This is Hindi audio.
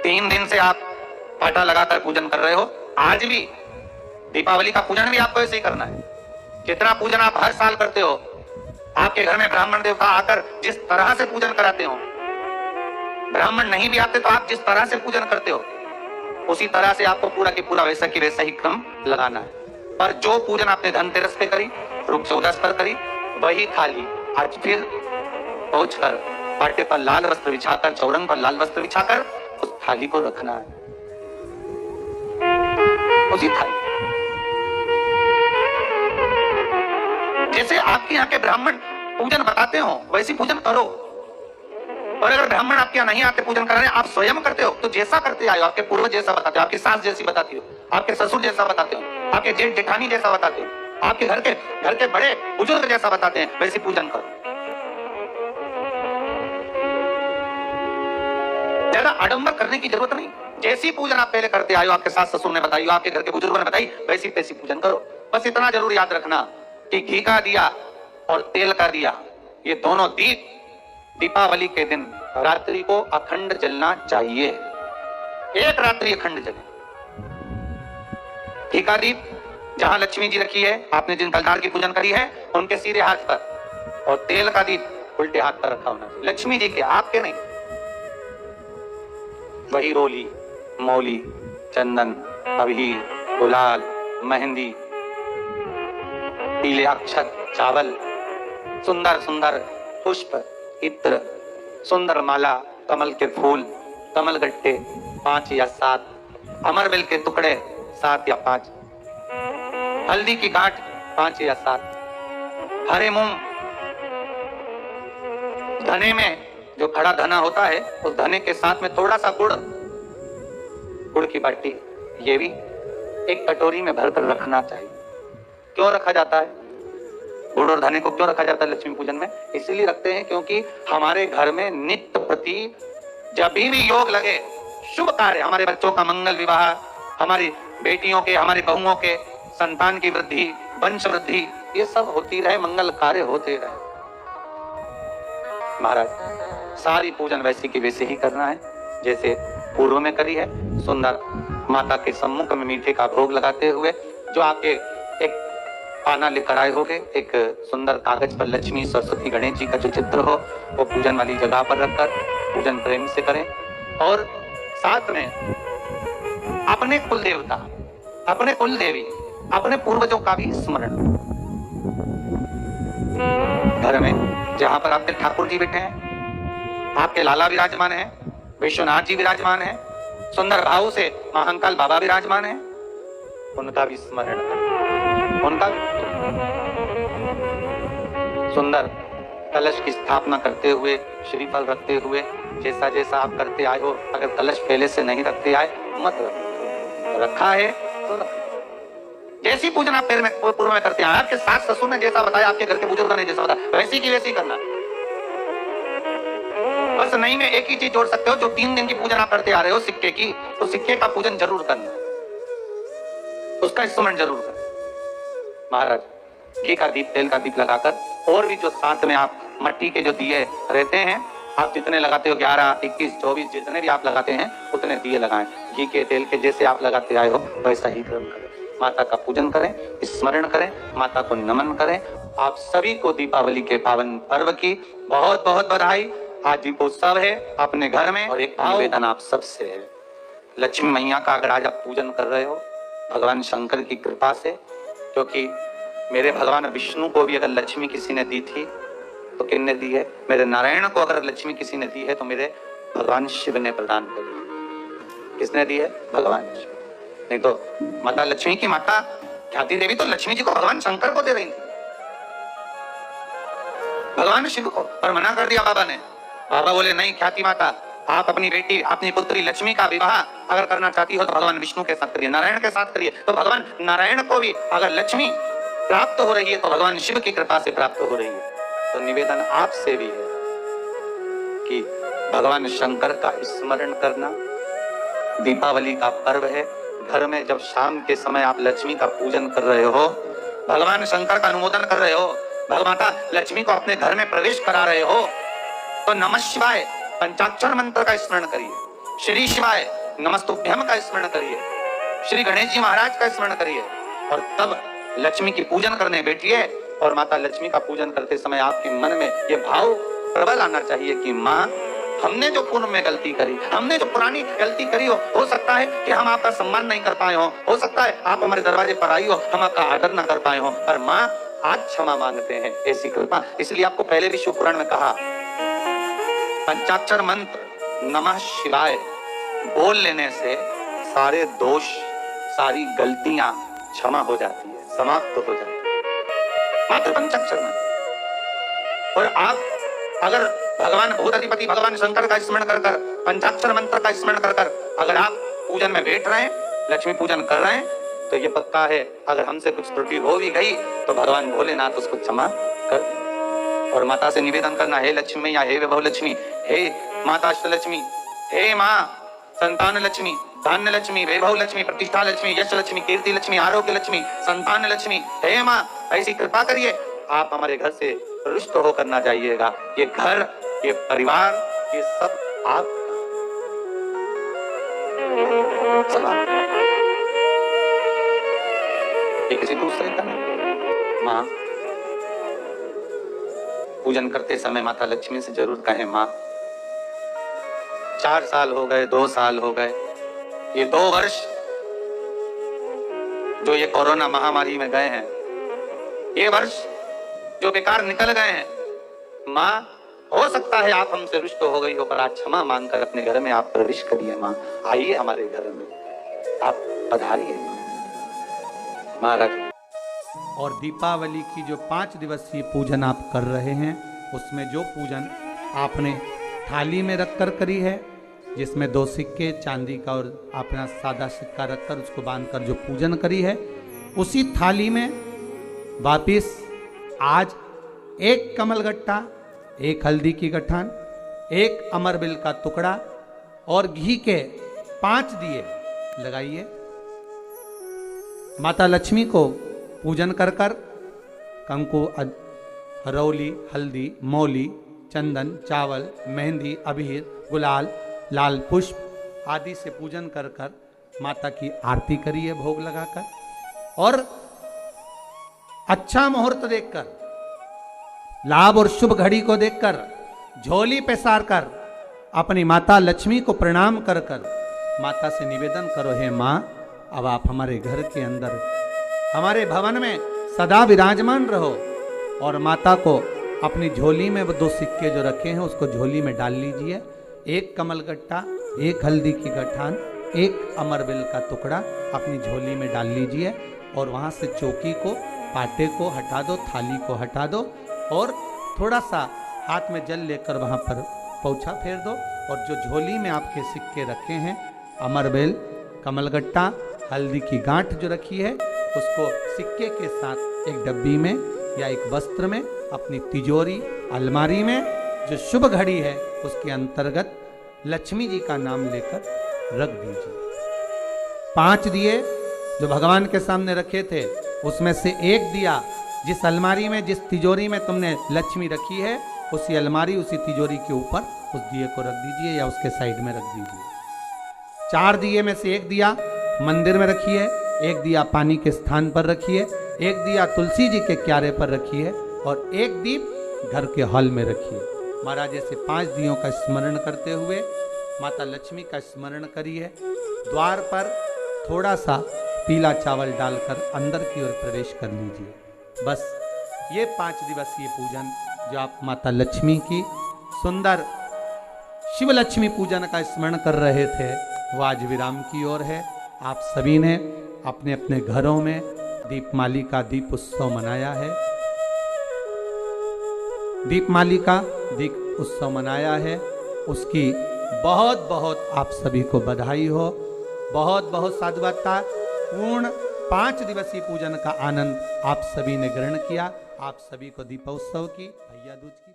3 दिन से आप पाटा लगाकर पूजन कर रहे हो, आज भी दीपावली का पूजन भी आपको ऐसे ही करना है। जितना पूजन आप हर साल करते हो, आपके घर में ब्राह्मण देवता आकर जिस तरह से पूजन कराते हो, ब्राह्मण नहीं भी आते तो आप जिस तरह से पूजन करते हो, उसी तरह से आपको पूरा की पूरा वैसा की वैसा ही क्रम लगाना है। पर जो पूजन आपने धनतेरस पे करी, रुक 14 पर करी, वही थाली आज फिर पहुंचकर पाटे पर लाल वस्त्र बिछाकर, चौरंग पर लाल वस्त्र बिछाकर उस थाली को रखना है, उसी थाली। जैसे आपके यहाँ के ब्राह्मण पूजन बताते हो वैसी पूजन करो। और अगर ब्राह्मण आपके यहाँ नहीं आते पूजन कराने, आप स्वयं करते हो तो जैसा करते आए हो, आपके पूर्वज जैसा बताते हो, आपकी सास जैसी बताती हो, आपके ससुर जैसा बताते हो, आपके जेठ जेठानी जैसा बताते हो, आपके घर के बड़े बुजुर्ग जैसा बताते हैं, वैसी पूजन करो। ज्यादा आडंबर करने की जरूरत नहीं। जैसी पूजन आप पहले करते आए हो, आपके सास ससुर ने बताई, आपके घर के बुजुर्गों ने बताई, वैसी तैसी पूजन करो। बस इतना जरूर याद रखना कि घी का दिया और तेल का दिया, ये दोनों दीप दीपावली के दिन रात्रि को अखंड जलना चाहिए। एक रात्रि अखंड जले। घी का दीप जहां लक्ष्मी जी रखी है, आपने जिन कलदार की पूजन करी है, उनके सीधे हाथ पर, और तेल का दीप उल्टे हाथ पर रखा होना चाहिए, लक्ष्मी जी के, आपके नहीं। वही रोली, मौली, चंदन, अबीर, गुलाल, मेहंदी, पीले अक्षत, चावल, सुंदर सुंदर पुष्प, इत्र, सुंदर माला, कमल के फूल, कमल गट्टे 5 या 7, अमरबेल के टुकड़े 7 या 5, हल्दी की गांठ 5 या 7, हरे मूंग, धने में जो खड़ा धना होता है, उस धने के साथ में थोड़ा सा गुड़ की बाटी, ये भी एक कटोरी में भरकर रखना चाहिए। क्यों रखा जाता है गुड़ और धने को, क्यों रखा जाता है लक्ष्मी पूजन में? इसलिए रखते हैं क्योंकि हमारे घर में नित्य प्रति जब भी योग लगे, शुभ कार्य, हमारे बच्चों का मंगल विवाह, हमारी बेटियों के, हमारी बहुओं के संतान की वृद्धि, वंश वृद्धि, ये सब होती रहे, मंगल कार्य होते रहे। महाराज सारी पूजन वैसे की वैसे ही करना है जैसे पूर्व में करी है। सुंदर माता के सम्मुख में मीठे का भोग लगाते हुए, जो आपके एक पाना लेकर आए होगे, एक सुंदर कागज पर लक्ष्मी, सरस्वती, गणेश जी का जो चित्र हो, वो पूजन वाली जगह पर रखकर पूजन प्रेम से करें। और साथ में अपने कुल देवता, अपने कुल देवी, अपने पूर्वजों का भी स्मरण। घर में जहां पर आपके ठाकुर जी बैठे हैं, आपके लाला विराजमान है, विश्वनाथ जी विराजमान है, सुंदर भाव से महाकाल बाबा विराजमान है, उनका भी स्मरण करें, उनका भी सुंदर कलश की स्थापना करते हुए, श्रीफल रखते हुए, जैसा जैसा आप करते आए हो। अगर कलश पहले से नहीं रखते आए मत रखो, रखा है तो रखो। जैसी पूजन आप पूर्व में करते हैं, आपके सास ससुर ने जैसा बताया, आपके घर के बुजुर्गों ने जैसा बताया, वैसी की वैसी करना। बस नहीं में एक ही चीज जोड़ सकते हो, जो 3 दिन की पूजन आप करते आ रहे हो सिक्के की, तो सिक्के का पूजन जरूर करना, उसका स्मरण जरूर करना। महाराज घी का दीप, तेल का दीप लगाकर, और भी जो साथ में आप मट्टी के जो दिए रहते हैं, आप जितने लगाते हो 11, 21, 24 जितने भी आप लगाते हैं उतने दिए लगाएं। घी के, तेल के जैसे आप लगाते आए हो वैसा ही क्रम करें। माता का पूजन करें, स्मरण करें, माता को नमन करें। आप सभी को दीपावली के पावन पर्व की बहुत बहुत बधाई। आज दीपोत्सव है अपने घर में, और एक निवेदन आप सबसे है, लक्ष्मी मैया का अगर आज आप पूजन कर रहे हो भगवान शंकर की कृपा से, क्योंकि मेरे भगवान विष्णु को भी अगर लक्ष्मी किसी ने दी थी तो किसने दी है? मेरे नारायण को अगर लक्ष्मी किसी ने दी है तो मेरे भगवान शिव ने प्रदान करी। किसने दी है? भगवान शिव। नहीं तो माता लक्ष्मी की माता ख्याति देवी तो लक्ष्मी जी को भगवान शंकर को दे रही थी, भगवान शिव को, पर मना कर दिया बाबा ने। बाबा बोले नहीं ख्याति माता, आप अपनी बेटी, अपनी पुत्री लक्ष्मी का विवाह अगर करना चाहती हो तो भगवान विष्णु के साथ करिए, नारायण के साथ करिए। तो भगवान नारायण को भी अगर लक्ष्मी प्राप्त हो रही है तो भगवान शिव की कृपा से प्राप्त हो रही है। तो निवेदन आपसे भी है कि भगवान शंकर का स्मरण करना। दीपावली का पर्व है, घर में जब शाम के समय आप लक्ष्मी का पूजन कर रहे हो, भगवान शंकर का अनुमोदन कर रहे हो, भगवता लक्ष्मी को अपने घर में प्रवेश करा रहे हो, तो नमः शिवाय पंचाक्षर मंत्र का स्मरण करिए, श्री शिवाय नमस्तुभ्यम का स्मरण करिए, श्री गणेश जी महाराज का स्मरण करिए और तब लक्ष्मी की पूजन करने बैठिए। और माता लक्ष्मी का पूजन करते समय आपके मन में ये भाव प्रबल आना चाहिए कि माँ, हमने जो पूर्व में गलती करी, हमने जो पुरानी गलती करी हो सकता है कि हम आपका सम्मान नहीं कर पाए हो सकता है आप हमारे दरवाजे पर आई हो, हम आपका आदर ना कर पाए हो, पर माँ आज क्षमा मांगते हैं, ऐसी कृपा। इसलिए आपको पहले भी शिव पुराण में कहा, पंचाक्षर मंत्र नमः शिवाय बोल लेने से सारे दोष, सारी गलतियां क्षमा हो जाती है, समाप्त हो जाती है, मात्र पंचाक्षर मंत्र। और आप अगर भगवान भूताधिपति भगवान शंकर का स्मरण कर कर, पंचाक्षर मंत्र का स्मरण कर कर अगर आप पूजन में बैठ रहे हैं, लक्ष्मी पूजन कर रहे हैं, तो ये पक्का है अगर हमसे कुछ त्रुटि हो भी गई तो भगवान भोलेनाथ उसको क्षमा कर। और माता से निवेदन करना, हे लक्ष्मी मैया, हे वैभव लक्ष्मी, हे माता अष्टलक्ष्मी, हे माँ संतान लक्ष्मी, धान्य लक्ष्मी, वैभव लक्ष्मी, प्रतिष्ठा लक्ष्मी, यश लक्ष्मी, कीर्ति लक्ष्मी, आरोग्य लक्ष्मी, संतान लक्ष्मी, हे माँ ऐसी कृपा करिए, आप हमारे घर से रुष्ट होकर ना जाइएगा। ये घर, ये परिवार, ये सब आप ये किसी दूसरे का नहीं। माँ पूजन करते समय माता लक्ष्मी से जरूर कहें, माँ 4 साल हो गए, 2 साल हो गए, ये 2 वर्ष जो ये कोरोना महामारी में गए हैं, ये वर्ष जो बेकार निकल गए हैं, माँ हो सकता है आप हमसे रुष्ट हो गई हो, पर आज क्षमा मांगकर अपने घर में आप प्रवेश करिए। माँ आइए हमारे घर में, आप पधारिए महाराज। और दीपावली की जो 5 दिवसीय पूजन आप कर रहे हैं, उसमें जो पूजन आपने थाली में रखकर करी है, जिसमें 2 सिक्के चांदी का और अपना सादा सिक्का रखकर उसको बांधकर जो पूजन करी है, उसी थाली में वापिस आज 1 कमलगट्टा, 1 हल्दी की गठान, 1 अमरबिल का टुकड़ा और घी के 5 दिए लगाइए। माता लक्ष्मी को पूजन कर कर कंकु, हरौली, हल्दी, मौली, चंदन, चावल, मेहंदी, अबीर, गुलाल, लाल पुष्प आदि से पूजन कर कर माता की आरती करिए भोग लगाकर। और अच्छा मुहूर्त देखकर, लाभ और शुभ घड़ी को देखकर झोली पे सार कर अपनी माता लक्ष्मी को प्रणाम कर कर माता से निवेदन करो, हे माँ अब आप हमारे घर के अंदर, हमारे भवन में सदा विराजमान रहो। और माता को अपनी झोली में वो 2 सिक्के जो रखे हैं उसको झोली में डाल लीजिए। 1 कमलगट्टा, 1 हल्दी की गठान, 1 अमरबिल का टुकड़ा अपनी झोली में डाल लीजिए। और वहाँ से चौकी को, पाटे को हटा दो, थाली को हटा दो और थोड़ा सा हाथ में जल लेकर वहाँ पर पोंछा फेर दो। और जो झोली में आपके सिक्के रखे हैं, अमरबेल, कमलगट्टा, हल्दी की गांठ जो रखी है, उसको सिक्के के साथ एक डब्बी में या एक वस्त्र में अपनी तिजोरी, अलमारी में जो शुभ घड़ी है उसके अंतर्गत लक्ष्मी जी का नाम लेकर रख दीजिए। 5 दिए जो भगवान के सामने रखे थे, उसमें से 1 दिया जिस अलमारी में, जिस तिजोरी में तुमने लक्ष्मी रखी है, उसी अलमारी, उसी तिजोरी के ऊपर उस दिए को रख दीजिए या उसके साइड में रख दीजिए। 4 दिए में से 1 दिया मंदिर में रखिए, 1 दिया पानी के स्थान पर रखिए, 1 दिया तुलसी जी के क्यारे पर रखिए और 1 दीप घर के हॉल में रखिए। महाराज ऐसे 5 दियों का स्मरण करते हुए माता लक्ष्मी का स्मरण करिए। द्वार पर थोड़ा सा पीला चावल डालकर अंदर की ओर प्रवेश कर लीजिए। बस ये 5 दिवसीय पूजन जो आप माता लक्ष्मी की सुंदर शिव लक्ष्मी पूजन का स्मरण कर रहे थे, वो आज विराम की ओर है। आप सभी ने अपने अपने घरों में दीपमाली का दीप उत्सव मनाया है, दीपमाली का दीप उत्सव मनाया है, उसकी बहुत बहुत आप सभी को बधाई हो। बहुत बहुत साधुवाद। पूर्ण 5 दिवसीय पूजन का आनंद आप सभी ने ग्रहण किया। आप सभी को दीपोत्सव की, भैया दूज की